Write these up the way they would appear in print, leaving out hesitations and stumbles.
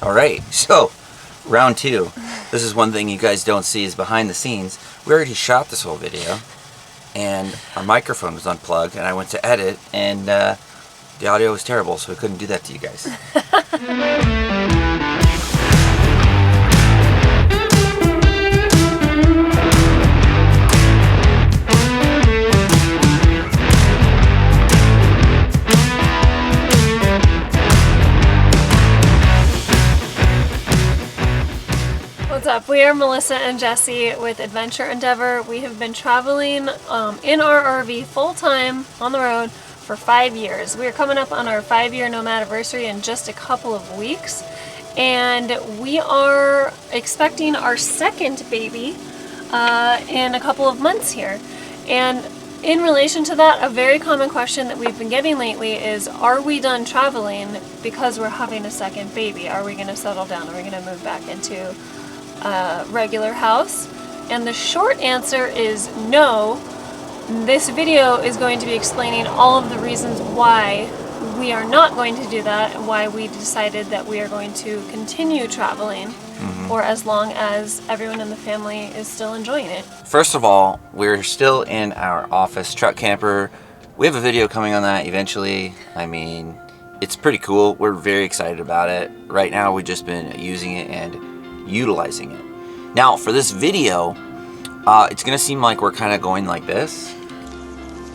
All right, so round two. This is one thing you guys don't see is behind the scenes. We already shot this whole video, and our microphone was unplugged, and I went to edit, and the audio was terrible, so we couldn't do that to you guys. What's up? We are Melissa and Jesse with Adventure Endeavor. We have been traveling in our RV full-time on the road for 5 years. We are coming up on our 5-year nomad anniversary in just a couple of weeks, and we are expecting our second baby in a couple of months here. And in relation to that, a very common question that we've been getting lately is, are we done traveling because we're having a second baby? Are we going to settle down? Are we going to move back into regular house? And the short answer is no. This video is going to be explaining all of the reasons why we are not going to do that and why we decided that we are going to continue traveling for as long as everyone in the family is still enjoying it. First of all, we're still in our office truck camper. We have a video coming on that eventually. I mean, it's pretty cool. We're very excited about it. Right now, we've just been using it and utilizing it. Now for this video, it's gonna seem like we're kind of going like this.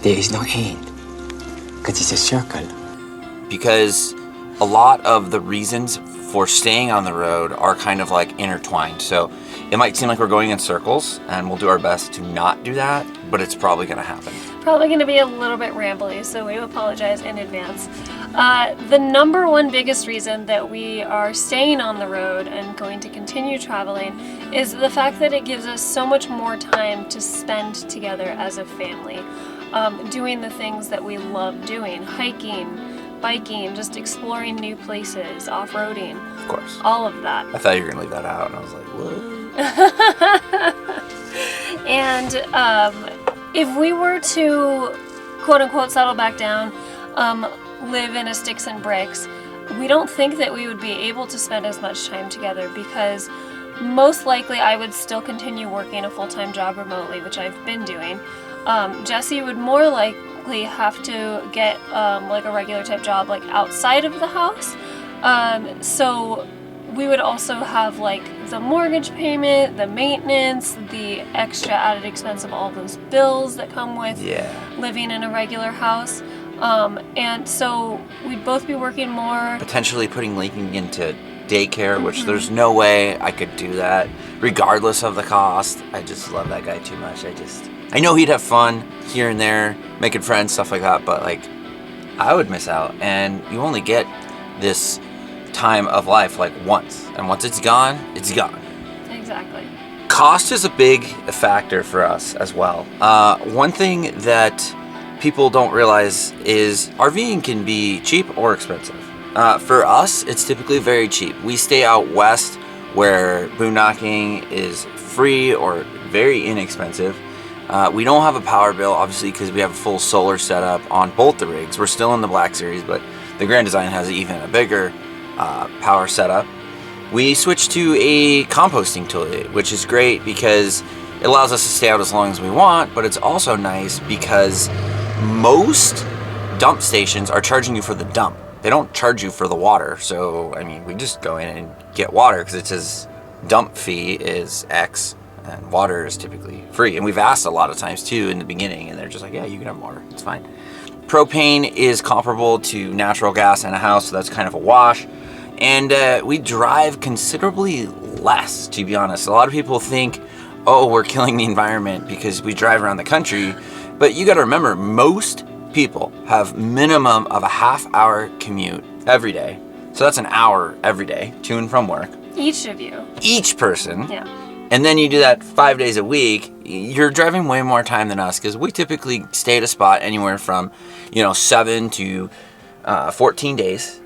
There is no end, because it's a circle. Because a lot of the reasons for staying on the road are kind of like intertwined. So it might seem like we're going in circles, and we'll do our best to not do that, but it's probably gonna happen. Probably going to be a little bit rambly, so we apologize in advance. The number one biggest reason that we are staying on the road and going to continue traveling is the fact that it gives us so much more time to spend together as a family, doing the things that we love doing, hiking, biking, just exploring new places, off-roading. Of course. All of that. I thought you were gonna leave that out, and I was like, what? And if we were to quote-unquote settle back down, live in a sticks and bricks, we don't think that we would be able to spend as much time together, because most likely I would still continue working a full-time job remotely, which I've been doing. Jesse would more likely have to get like a regular type job like outside of the house. So we would also have like the mortgage payment, the maintenance, the extra added expense of all those bills that come with living in a regular house. And so we'd both be working more. Potentially putting Lincoln into daycare, which there's no way I could do that, regardless of the cost. I just love that guy too much. I know he'd have fun here and there, making friends, stuff like that, but like, I would miss out. And you only get this time of life like once, and once it's gone, it's gone. Exactly. Cost is a big factor for us as well. One thing that people don't realize is RVing can be cheap or expensive. For us, it's typically very cheap. We stay out west where boondocking is free or very inexpensive. We don't have a power bill, obviously, because we have a full solar setup on both the rigs. We're still in the Black Series, but the Grand Design has even a bigger power setup. We switched to a composting toilet, which is great because it allows us to stay out as long as we want, but it's also nice because most dump stations are charging you for the dump. They don't charge you for the water. So, I mean, we just go in and get water because it says dump fee is X and water is typically free. And we've asked a lot of times too in the beginning, and they're just like, yeah, you can have water, it's fine. Propane is comparable to natural gas in a house, so that's kind of a wash. And we drive considerably less, to be honest. A lot of people think, oh, we're killing the environment because we drive around the country. But you gotta remember, most people have minimum of a half-hour commute every day. So that's an hour every day to and from work. Each of you. Each person. Yeah. And then you do that 5 days a week, you're driving way more time than us, because we typically stay at a spot anywhere from, 7 to 14 days.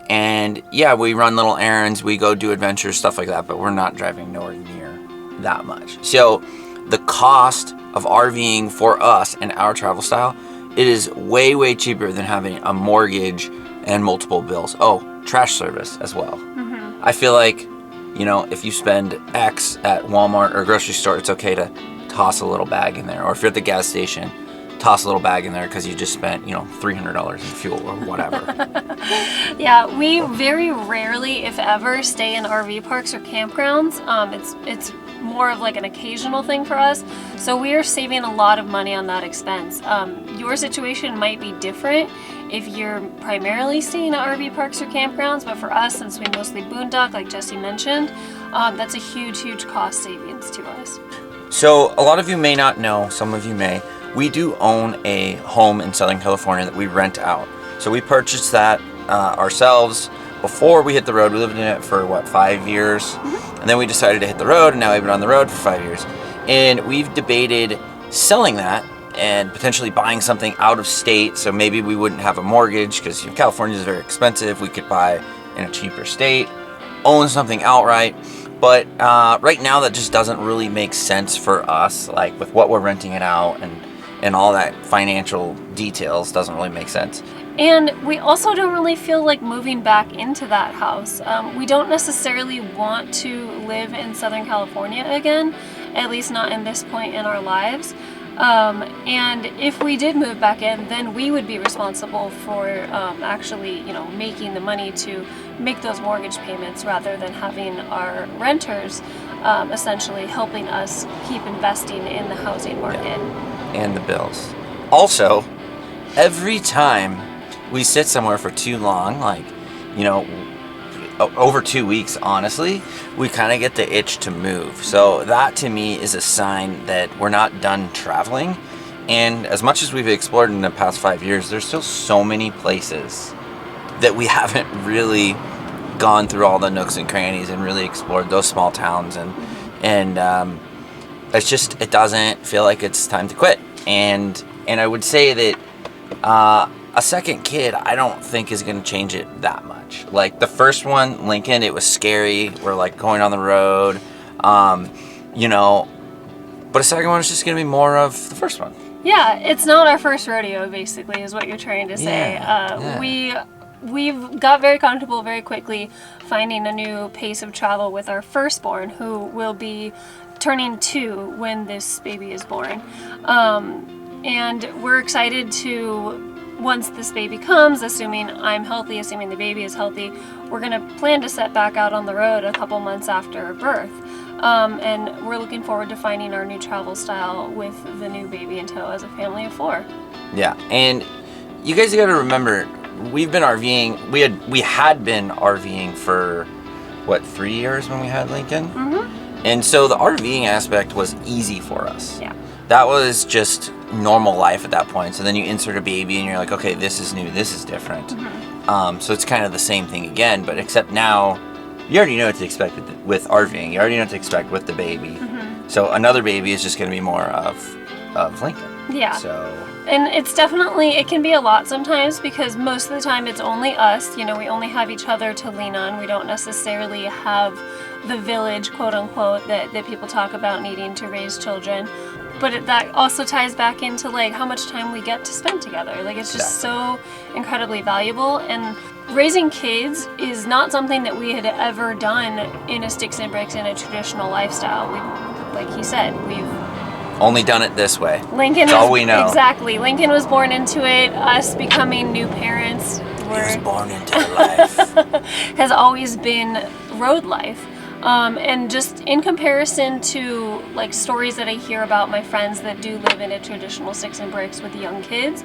And yeah, we run little errands, we go do adventures, stuff like that, but we're not driving nowhere near that much. So the cost of RVing for us and our travel style, it is way, way cheaper than having a mortgage and multiple bills. Oh, trash service as well. I feel like, you know, if you spend X at Walmart or grocery store, it's okay to toss a little bag in there. Or if you're at the gas station, toss a little bag in there because you just spent, you know, $300 in fuel or whatever. Yeah, we very rarely, if ever, stay in RV parks or campgrounds. It's more of like an occasional thing for us, so we are saving a lot of money on that expense. Your situation might be different if you're primarily staying at RV parks or campgrounds, but for us, since we mostly boondock, like Jesse mentioned, that's a huge cost savings to us. So a lot of you may not know, some of you may, we do own a home in Southern California that we rent out. So we purchased that ourselves before we hit the road. We lived in it for 5 years, Mm-hmm. and then we decided to hit the road, and now we've been on the road for 5 years. And we've debated selling that and potentially buying something out of state, so maybe we wouldn't have a mortgage because, you know, California is very expensive. We could buy in a cheaper state, own something outright. But right now that just doesn't really make sense for us, like with what we're renting it out and all that financial details doesn't really make sense. And we also don't really feel like moving back into that house. We don't necessarily want to live in Southern California again, at least not in this point in our lives. And if we did move back in, then we would be responsible for actually, you know, making the money to make those mortgage payments rather than having our renters essentially helping us keep investing in the housing market. And the bills. Also, every time we sit somewhere for too long, like, you know, over 2 weeks, honestly, we kind of get the itch to move. So that to me is a sign that we're not done traveling. And as much as we've explored in the past 5 years, there's still so many places that we haven't really gone through all the nooks and crannies and really explored those small towns. And it's just, it doesn't feel like it's time to quit. And I would say that a second kid, I don't think is going to change it that much. Like the first one, Lincoln, it was scary. We're like going on the road, you know, but a second one is just going to be more of the first one. Yeah, it's not our first rodeo, basically, is what you're trying to say. Yeah. We've got very comfortable very quickly finding a new pace of travel with our firstborn, who will be turning 2 when this baby is born. And we're excited to, once this baby comes, assuming I'm healthy, assuming the baby is healthy, we're going to plan to set back out on the road a couple months after birth. And we're looking forward to finding our new travel style with the new baby in tow as a family of 4. Yeah, and you guys got to remember, we've been RVing. We had been RVing for 3 years when we had Lincoln, and so the RVing aspect was easy for us. Yeah, that was just normal life at that point. So then you insert a baby, and you're like, okay, this is new, this is different. So it's kind of the same thing again, but except now you already know what to expect with RVing. You already know what to expect with the baby. So another baby is just going to be more of Lincoln. Yeah. So. And it's definitely, it can be a lot sometimes because most of the time it's only us, you know, we only have each other to lean on. We don't necessarily have the village, quote unquote, that people talk about needing to raise children. But that also ties back into like how much time we get to spend together. Like it's just so incredibly valuable. And raising kids is not something that we had ever done in a sticks and bricks in a traditional lifestyle. Like he said, we've only done it this way. Lincoln That's all we know. Exactly. Lincoln was born into it. Us becoming new parents He was born into life. has always been road life. And just in comparison to like stories that I hear about my friends that do live in a traditional sticks and bricks with young kids,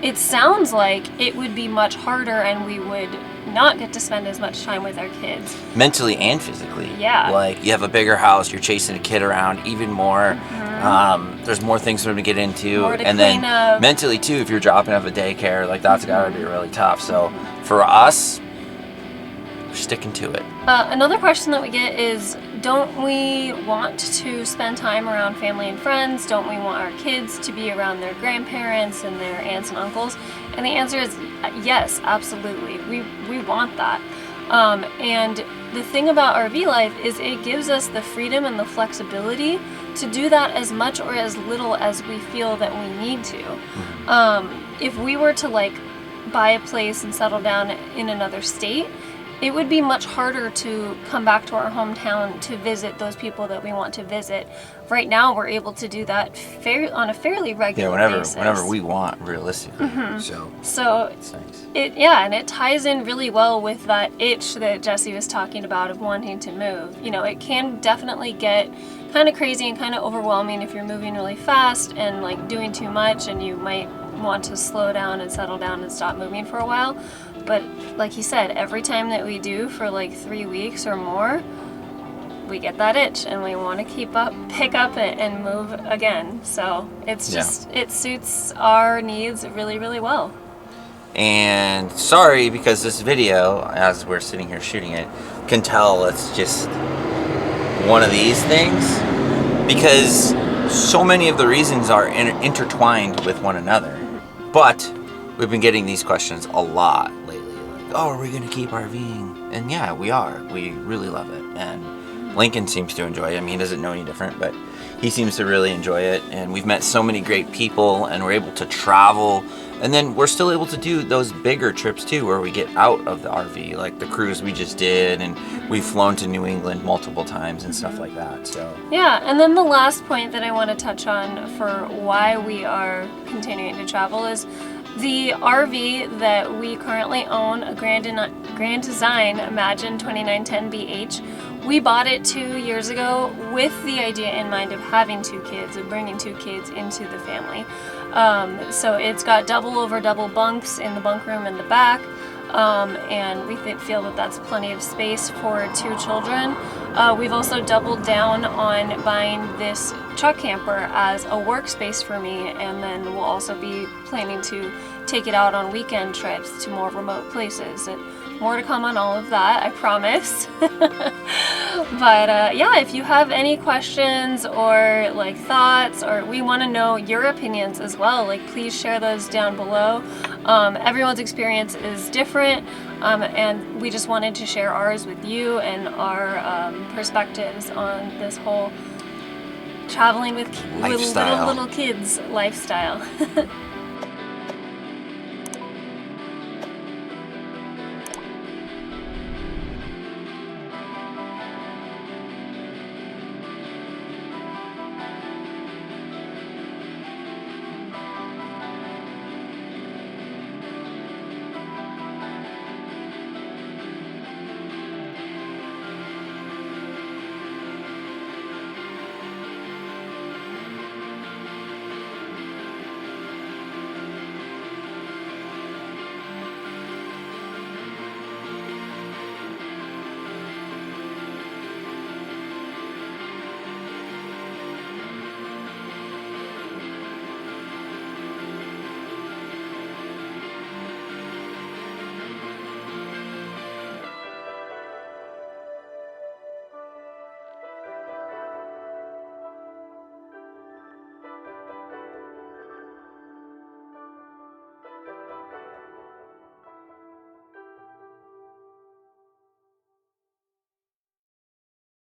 it sounds like it would be much harder and we would not get to spend as much time with our kids. Mentally and physically. Yeah. Like you have a bigger house, you're chasing a kid around even more. There's more things for him to get into. More to and clean then up. mentally too, if you're dropping off a daycare, like that's gotta be really tough. So for us, we're sticking to it. Another question that we get is, don't we want to spend time around family and friends? Don't we want our kids to be around their grandparents and their aunts and uncles? And the answer is yes, absolutely. We want that. And the thing about RV life is it gives us the freedom and the flexibility to do that as much or as little as we feel that we need to. If we were to like buy a place and settle down in another state, it would be much harder to come back to our hometown to visit those people that we want to visit. Right now, we're able to do that on a fairly regular basis. Whenever we want, realistically. So it's nice. And it ties in really well with that itch that Jesse was talking about of wanting to move. You know, it can definitely get kind of crazy and kind of overwhelming if you're moving really fast and like doing too much, and you might want to slow down and settle down and stop moving for a while. But like he said, every time that we do for like 3 weeks or more, we get that itch and we want to pick up it and move again. So it's just, it suits our needs really, really well. And sorry, because this video, as we're sitting here shooting it, can tell it's just one of these things, because so many of the reasons are intertwined with one another. But we've been getting these questions a lot lately, like, oh, are we going to keep RVing? And yeah, we are. We really love it. And Lincoln seems to enjoy it. I mean, he doesn't know any different, but he seems to really enjoy it. And we've met so many great people, and we're able to travel. And then we're still able to do those bigger trips too, where we get out of the RV, like the cruise we just did, and we've flown to New England multiple times and stuff like that. So yeah, and then the last point that I want to touch on for why we are continuing to travel is the RV that we currently own, a Grand Design Imagine 2910 BH. We bought it 2 years ago with the idea in mind of having 2 kids, of bringing 2 kids into the family. So it's got double over double bunks in the bunk room in the back, and we feel that that's plenty of space for 2 children. We've also doubled down on buying this truck camper as a workspace for me, and then we'll also be planning to take it out on weekend trips to more remote places. More to come on all of that, I promise. But yeah, if you have any questions or like thoughts, or we want to know your opinions as well, like please share those down below. Everyone's experience is different, and we just wanted to share ours with you and our perspectives on this whole traveling with little kids lifestyle.